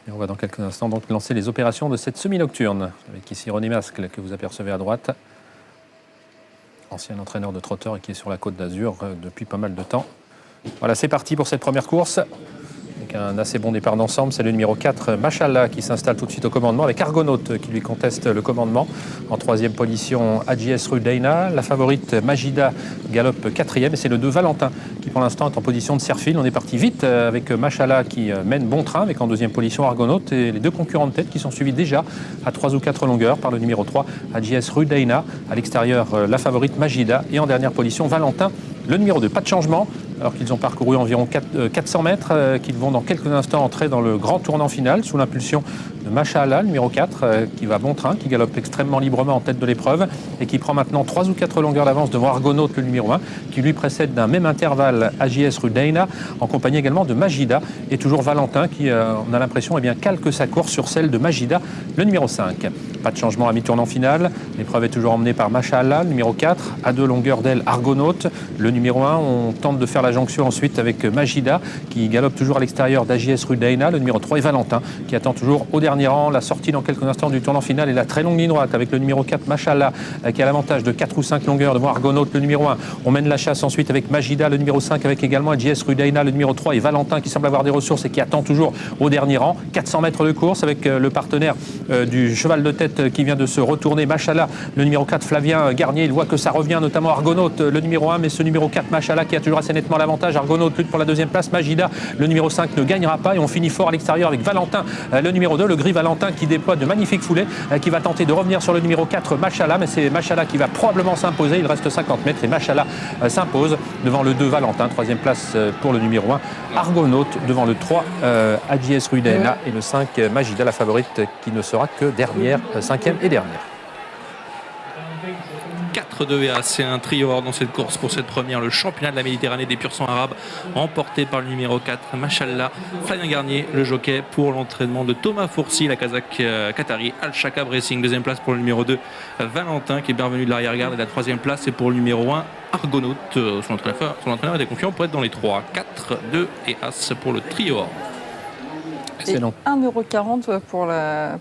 Et on va dans quelques instants donc lancer les opérations de cette semi-nocturne, avec ici René Mascle, que vous apercevez à droite, ancien entraîneur de trotteur et qui est sur la Côte d'Azur depuis pas mal de temps. Voilà, c'est parti pour cette première course. Avec un assez bon départ d'ensemble, c'est le numéro 4, Machallah, qui s'installe tout de suite au commandement, avec Argonaute qui lui conteste le commandement. En troisième position, AJS Rudaina. La favorite, Majida, galope quatrième. Et c'est le 2, Valentin, qui pour l'instant est en position de serre-file. On est parti vite avec Machallah qui mène bon train, avec en deuxième position Argonaute. Et les deux concurrents de tête qui sont suivis déjà à 3 ou 4 longueurs par le numéro 3, AJS Rudaina. À l'extérieur, la favorite, Majida. Et en dernière position, Valentin, le numéro 2. Pas de changement, alors qu'ils ont parcouru environ 400 mètres, qu'ils vont dans quelques instants entrer dans le grand tournant final sous l'impulsion de Machallah, numéro 4, qui va bon train, qui galope extrêmement librement en tête de l'épreuve et qui prend maintenant 3 ou 4 longueurs d'avance devant Argonaute, le numéro 1, qui lui précède d'un même intervalle AJS Rudaina, en compagnie également de Majida, et toujours Valentin qui, on a l'impression, calque sa course sur celle de Majida, le numéro 5. Pas de changement à mi-tournant final, l'épreuve est toujours emmenée par Machallah, numéro 4, à 2 longueurs d'aile Argonaute, le numéro 1, on tente de faire la jonction ensuite avec Majida, qui galope toujours à l'extérieur d'AJS Rudaina, le numéro 3, et Valentin, qui attend toujours au dernier rang la sortie dans quelques instants du tournant final et la très longue ligne droite avec le numéro 4, Machallah, qui a l'avantage de 4 ou 5 longueurs devant Argonaute, le numéro 1. On mène la chasse ensuite avec Majida, le numéro 5, avec également AJS Rudaina, le numéro 3, et Valentin, qui semble avoir des ressources et qui attend toujours au dernier rang. 400 mètres de course avec le partenaire du cheval de tête qui vient de se retourner, Machallah, le numéro 4, Flavien Garnier. Il voit que ça revient, notamment Argonaute, le numéro 1, mais ce numéro 4, Machallah, qui a toujours assez nettement l'avantage. Argonaute lutte pour la deuxième place. Majida, le numéro 5, ne gagnera pas. Et on finit fort à l'extérieur avec Valentin, le numéro 2, le gris Valentin, qui déploie de magnifiques foulées, qui va tenter de revenir sur le numéro 4, Machallah. Mais c'est Machallah qui va probablement s'imposer. Il reste 50 mètres et Machallah s'impose devant le 2, Valentin. Troisième place pour le numéro 1, Argonaute, devant le 3, AJS Rudaina, et le 5, Majida, la favorite, qui ne sera que dernière, cinquième et dernière. 4 de VA, c'est un trio dans cette course pour cette première, le championnat de la Méditerranée des pur sang arabes, emporté par le numéro 4, Machallah. Flavien Garnier, le jockey pour l'entraînement de Thomas Fourcy, la Kazakh Qatari, Al Shakab Racing. Deuxième place pour le numéro 2, Valentin, qui est bien revenu de l'arrière-garde. Et la troisième place, c'est pour le numéro 1, Argonaute. Son entraîneur était confiant pour être dans les 3. 4, 2 et As pour le trio. Excellent. Et 1,40 € pour la